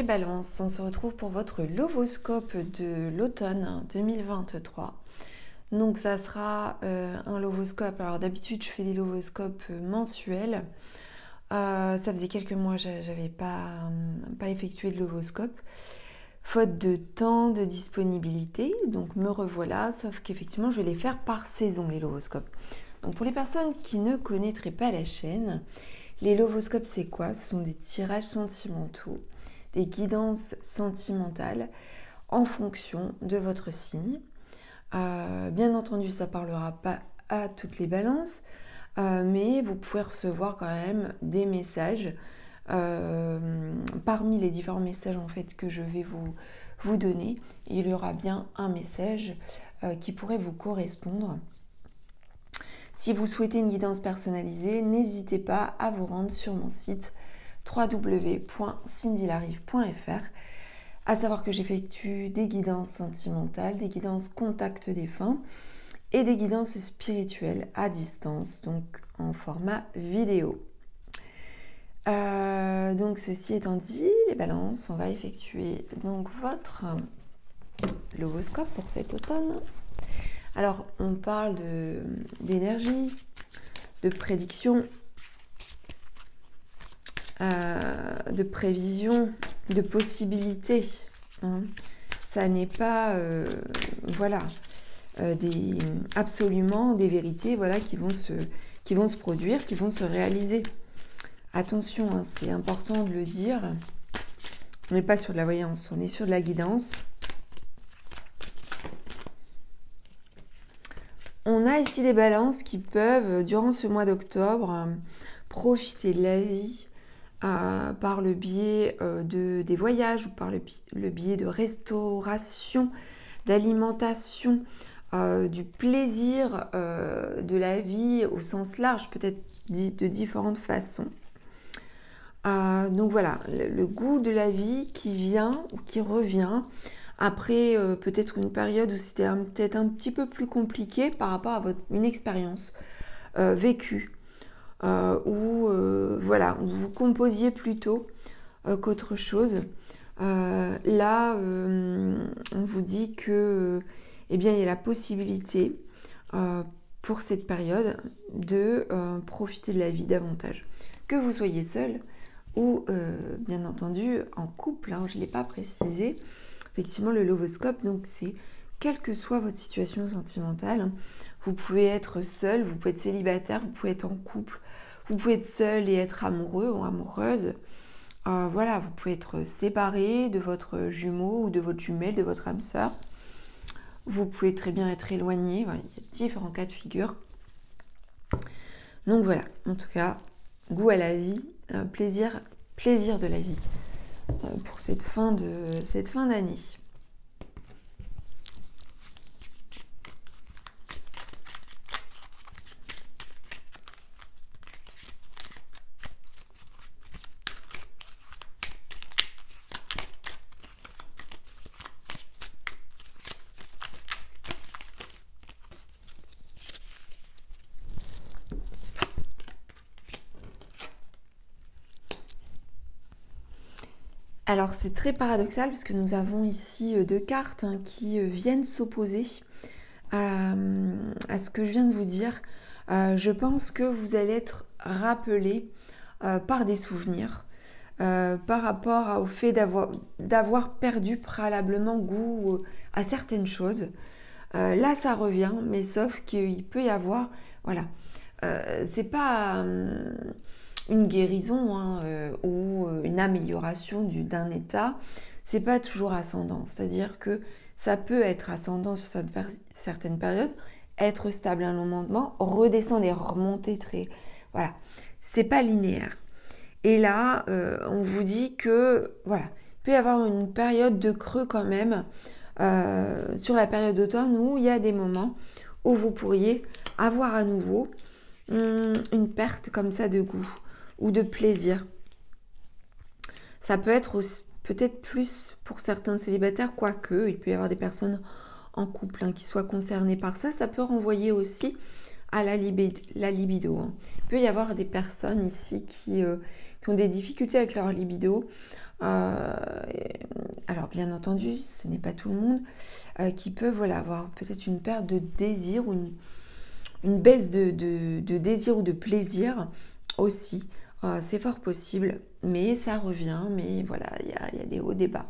balances, on se retrouve pour votre lovoscope de l'automne 2023. Donc ça sera un lovoscope. Alors d'habitude je fais des lovoscopes mensuels. Ça faisait quelques mois j'avais pas effectué de lovoscope. Faute de temps, de disponibilité, donc me revoilà, sauf qu'effectivement je vais les faire par saison les lovoscopes. Donc pour les personnes qui ne connaîtraient pas la chaîne, les lovoscopes c'est quoi? Ce sont des tirages sentimentaux, des guidances sentimentales en fonction de votre signe. Bien entendu ça ne parlera pas à toutes les balances, mais vous pouvez recevoir quand même des messages parmi les différents messages en fait que je vais vous donner. Il y aura bien un message qui pourrait vous correspondre. Si vous souhaitez une guidance personnalisée, n'hésitez pas à vous rendre sur mon site www.cindylarive.fr. À savoir que j'effectue des guidances sentimentales, des guidances contact défunt et des guidances spirituelles à distance, donc en format vidéo. Donc ceci étant dit, les balances, on va effectuer donc votre lovoscope pour cet automne. Alors on parle d'énergie, de prédiction, de prévision, de possibilités. Ça n'est pas voilà, absolument des vérités voilà, qui vont se produire, qui vont se réaliser. Attention, hein, c'est important de le dire, on n'est pas sur de la voyance, on est sur de la guidance. On a ici des balances qui peuvent, durant ce mois d'octobre, profiter de la vie par le biais des voyages ou par le biais de restauration, d'alimentation, du plaisir de la vie au sens large, peut-être de différentes façons. Donc voilà, le goût de la vie qui vient ou qui revient après peut-être une période où c'était peut-être un petit peu plus compliqué par rapport à une expérience vécue, où voilà, où vous composiez plutôt qu'autre chose. Là, on vous dit que eh bien, il y a la possibilité pour cette période de profiter de la vie davantage. Que vous soyez seul ou bien entendu en couple, hein, je ne l'ai pas précisé. Effectivement, le lovoscope, donc c'est quelle que soit votre situation sentimentale, vous pouvez être seul, vous pouvez être célibataire, vous pouvez être en couple, vous pouvez être seul et être amoureux ou amoureuse. Voilà, vous pouvez être séparé de votre jumeau ou de votre jumelle, de votre âme sœur. Vous pouvez très bien être éloigné. Voilà, il y a différents cas de figure. Donc voilà, en tout cas, goût à la vie, plaisir de la vie pour cette fin d'année. Alors c'est très paradoxal parce que nous avons ici deux cartes qui viennent s'opposer à ce que je viens de vous dire. Je pense que vous allez être rappelé par des souvenirs par rapport au fait d'avoir perdu préalablement goût à certaines choses. Là ça revient, mais sauf qu'il peut y avoir, voilà, c'est pas une guérison ou une amélioration d'un état, c'est pas toujours ascendant. C'est-à-dire que ça peut être ascendant sur certaines périodes, être stable à un moment, redescendre et remonter très... Voilà, c'est pas linéaire. Et là, on vous dit que, voilà, il peut y avoir une période de creux quand même sur la période d'automne où il y a des moments où vous pourriez avoir à nouveau une perte comme ça de goût ou de plaisir. Ça peut être peut-être plus pour certains célibataires, quoique il peut y avoir des personnes en couple qui soient concernées par ça. Ça peut renvoyer aussi à la libido. Il peut y avoir des personnes ici qui ont des difficultés avec leur libido, Alors bien entendu, ce n'est pas tout le monde qui peut voilà, avoir peut-être une perte de désir ou une baisse de désir ou de plaisir aussi. C'est fort possible, mais ça revient. Mais voilà, il y a des hauts, des bas.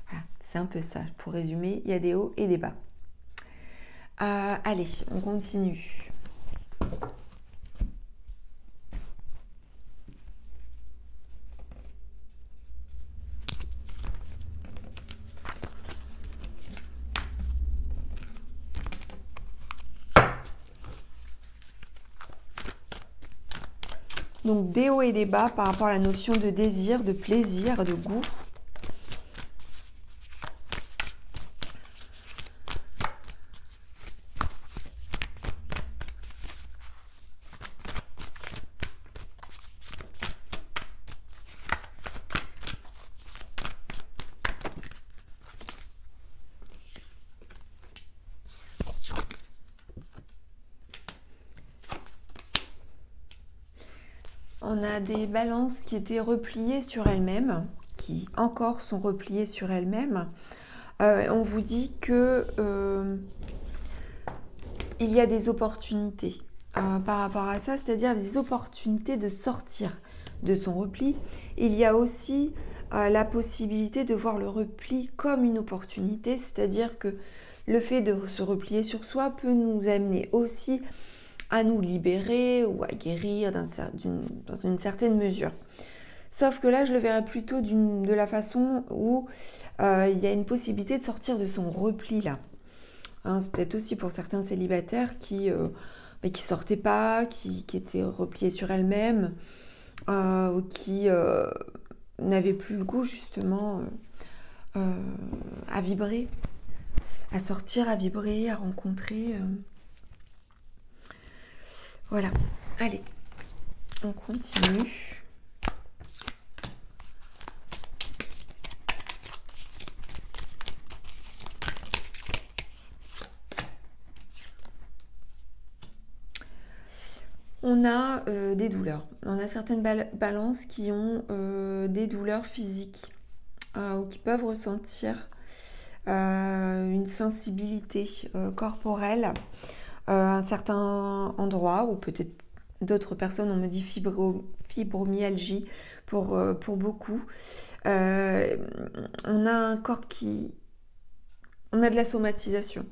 Voilà, c'est un peu ça. Pour résumer, il y a des hauts et des bas. Allez, on continue. Donc des hauts et des bas par rapport à la notion de désir, de plaisir, de goût. On a des balances qui étaient repliées sur elles-mêmes, qui encore sont repliées sur elles-mêmes. On vous dit que il y a des opportunités par rapport à ça, c'est-à-dire des opportunités de sortir de son repli. Il y a aussi la possibilité de voir le repli comme une opportunité, c'est-à-dire que le fait de se replier sur soi peut nous amener aussi à nous libérer ou à guérir dans une certaine mesure. Sauf que là, je le verrais plutôt de la façon où il y a une possibilité de sortir de son repli là. Hein, c'est peut-être aussi pour certains célibataires qui sortaient pas, qui étaient repliés sur elles-mêmes, ou qui n'avaient plus le goût justement à vibrer, à sortir, à vibrer, à rencontrer. Voilà, allez, on continue. On a des douleurs. On a certaines balances qui ont des douleurs physiques ou qui peuvent ressentir une sensibilité corporelle à un certain endroit, ou peut-être d'autres personnes, on me dit fibromyalgie pour beaucoup. On a un corps qui... On a de la somatisation.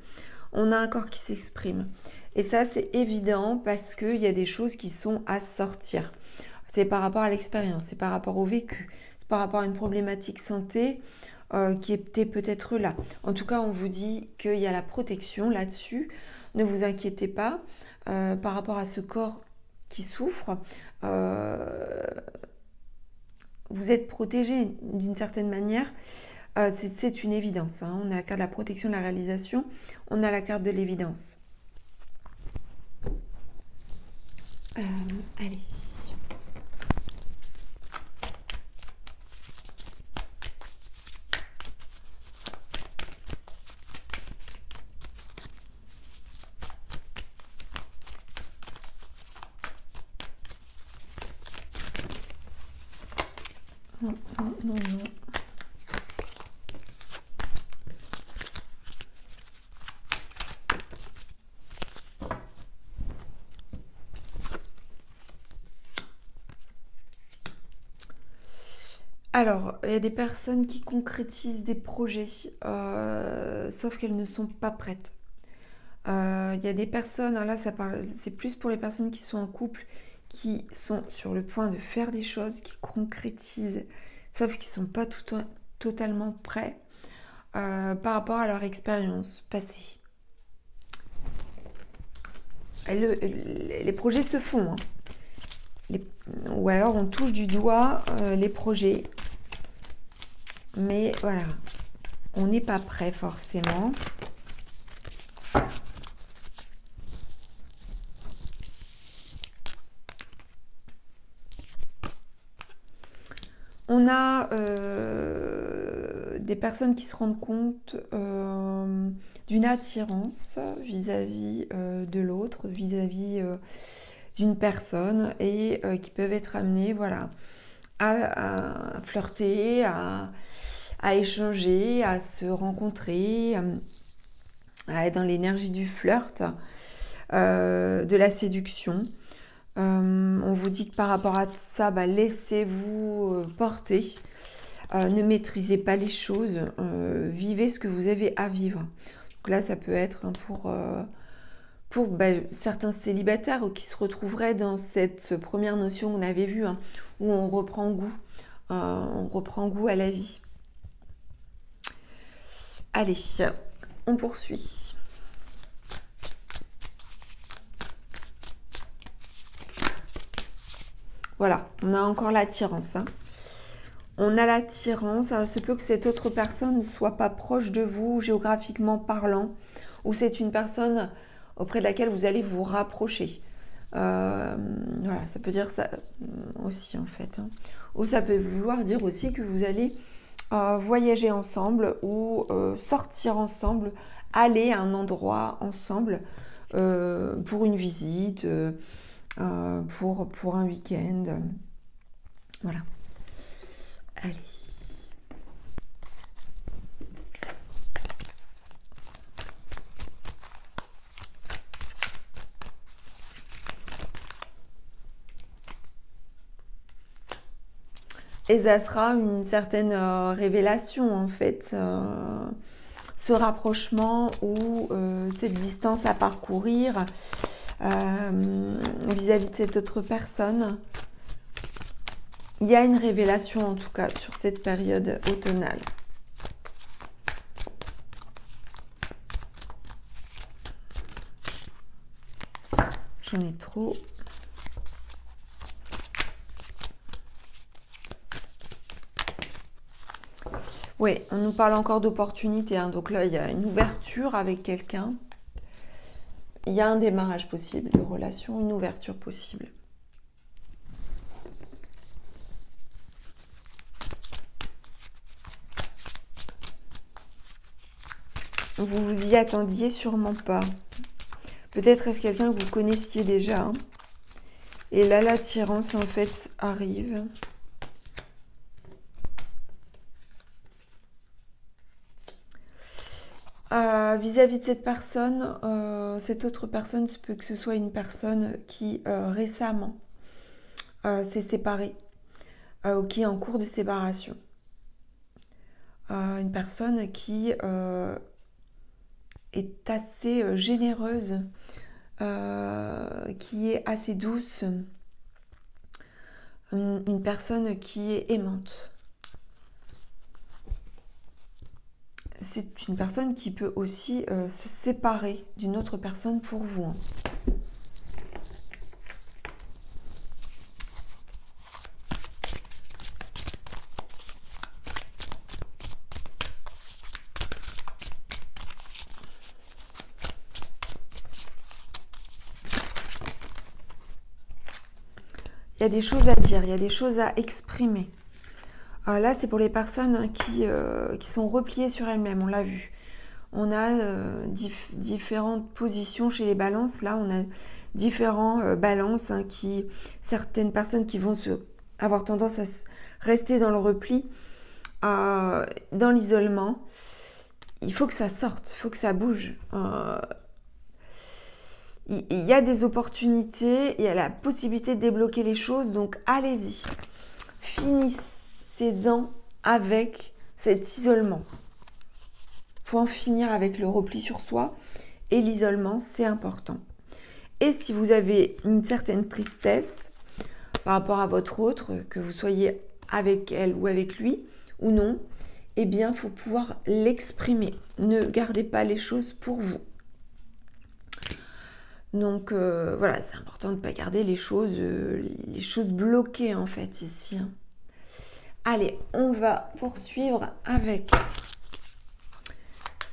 On a un corps qui s'exprime. Et ça, c'est évident parce qu'il y a des choses qui sont à sortir. C'est par rapport à l'expérience, c'est par rapport au vécu, c'est par rapport à une problématique santé qui était peut-être là. En tout cas, on vous dit qu'il y a la protection là-dessus. Ne vous inquiétez pas par rapport à ce corps qui souffre. Vous êtes protégé d'une certaine manière. C'est une évidence. Hein. On a la carte de la protection, de la réalisation. On a la carte de l'évidence. Allez. Non. Alors, il y a des personnes qui concrétisent des projets, sauf qu'elles ne sont pas prêtes. Il y a des personnes, là c'est plus pour les personnes qui sont en couple, qui sont sur le point de faire des choses, qui concrétisent, sauf qu'ils ne sont pas totalement prêts par rapport à leur expérience passée. Les projets se font, hein. Ou alors on touche du doigt les projets, mais voilà, on n'est pas prêt forcément. On a des personnes qui se rendent compte d'une attirance vis-à-vis de l'autre, vis-à-vis d'une personne, et qui peuvent être amenées, voilà, à flirter, à échanger, à se rencontrer, à être dans l'énergie du flirt, de la séduction. On vous dit que par rapport à ça, laissez-vous porter. Ne maîtrisez pas les choses. Vivez ce que vous avez à vivre. Donc là, ça peut être pour certains célibataires qui se retrouveraient dans cette première notion qu'on avait vue, où on reprend goût à la vie. Allez, on poursuit. Voilà, on a encore l'attirance. On a l'attirance, alors il se peut que cette autre personne ne soit pas proche de vous, géographiquement parlant, ou c'est une personne auprès de laquelle vous allez vous rapprocher. Voilà, ça peut dire ça aussi en fait. Ou ça peut vouloir dire aussi que vous allez voyager ensemble ou sortir ensemble, aller à un endroit ensemble pour une visite, pour un week-end. Voilà. Allez. Et ça sera une certaine révélation en fait, ce rapprochement ou cette distance à parcourir vis-à-vis de cette autre personne. Il y a une révélation en tout cas sur cette période automnale. J'en ai trop. Oui, on nous parle encore d'opportunité. Donc là, il y a une ouverture avec quelqu'un. Il y a un démarrage possible de relation, une ouverture possible. Vous vous y attendiez sûrement pas. Peut-être est-ce quelqu'un que vous connaissiez déjà. Et là, l'attirance, en fait, arrive. Vis-à-vis de cette personne, cette autre personne, il peut que ce soit une personne qui récemment s'est séparée ou qui est en cours de séparation. Une personne qui est assez généreuse, qui est assez douce, une personne qui est aimante. C'est une personne qui peut aussi se séparer d'une autre personne pour vous. Il y a des choses à dire, il y a des choses à exprimer. Là, c'est pour les personnes qui sont repliées sur elles-mêmes, on l'a vu. On a différentes positions chez les balances. Là, on a différents balances, certaines personnes qui vont avoir tendance à rester dans le repli, dans l'isolement. Il faut que ça sorte, il faut que ça bouge. Il y a des opportunités, il y a la possibilité de débloquer les choses, donc allez-y. Finissez-en avec cet isolement. Il faut en finir avec le repli sur soi et l'isolement, c'est important. Et si vous avez une certaine tristesse par rapport à votre autre, que vous soyez avec elle ou avec lui ou non, eh bien, il faut pouvoir l'exprimer. Ne gardez pas les choses pour vous. Donc voilà, c'est important de ne pas garder les choses bloquées en fait ici. Allez, on va poursuivre avec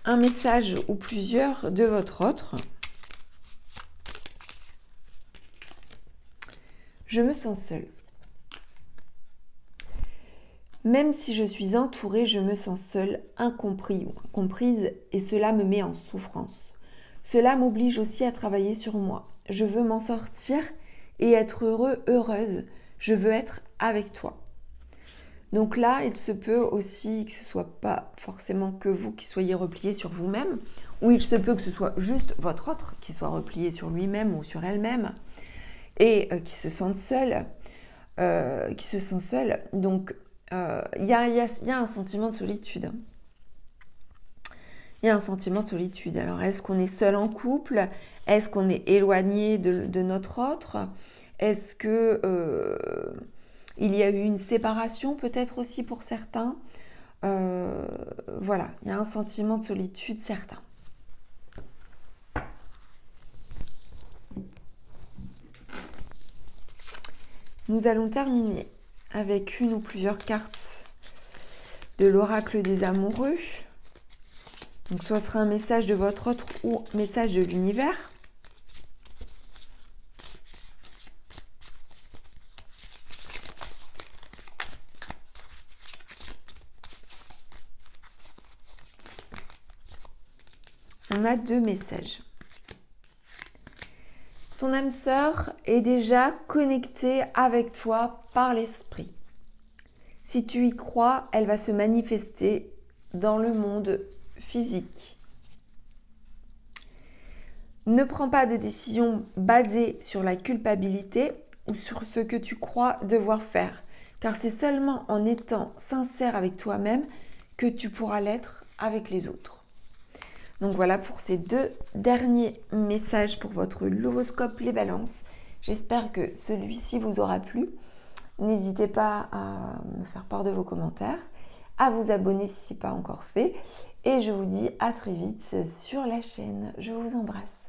un message ou plusieurs de votre autre. Je me sens seule. Même si je suis entourée, je me sens seule, incompris ou incomprise, et cela me met en souffrance. Cela m'oblige aussi à travailler sur moi. Je veux m'en sortir et être heureux, heureuse. Je veux être avec toi. Donc là, il se peut aussi que ce ne soit pas forcément que vous qui soyez replié sur vous-même, ou il se peut que ce soit juste votre autre qui soit replié sur lui-même ou sur elle-même et qui se sente seul, Donc, il y a un sentiment de solitude. Il y a un sentiment de solitude. Alors, est-ce qu'on est seul en couple? Est-ce qu'on est éloigné de notre autre? Est-ce que il y a eu une séparation peut-être aussi pour certains? Voilà, il y a un sentiment de solitude certain. Nous allons terminer avec une ou plusieurs cartes de l'oracle des amoureux. Donc soit ce sera un message de votre autre ou message de l'univers. On a 2 messages. Ton âme sœur est déjà connectée avec toi par l'esprit. Si tu y crois, elle va se manifester dans le monde physique. Ne prends pas de décision basée sur la culpabilité ou sur ce que tu crois devoir faire, car c'est seulement en étant sincère avec toi-même que tu pourras l'être avec les autres. Donc voilà pour ces 2 derniers messages pour votre l'horoscope les balances. J'espère que celui-ci vous aura plu. N'hésitez pas à me faire part de vos commentaires, à vous abonner si ce n'est pas encore fait. Et je vous dis à très vite sur la chaîne. Je vous embrasse.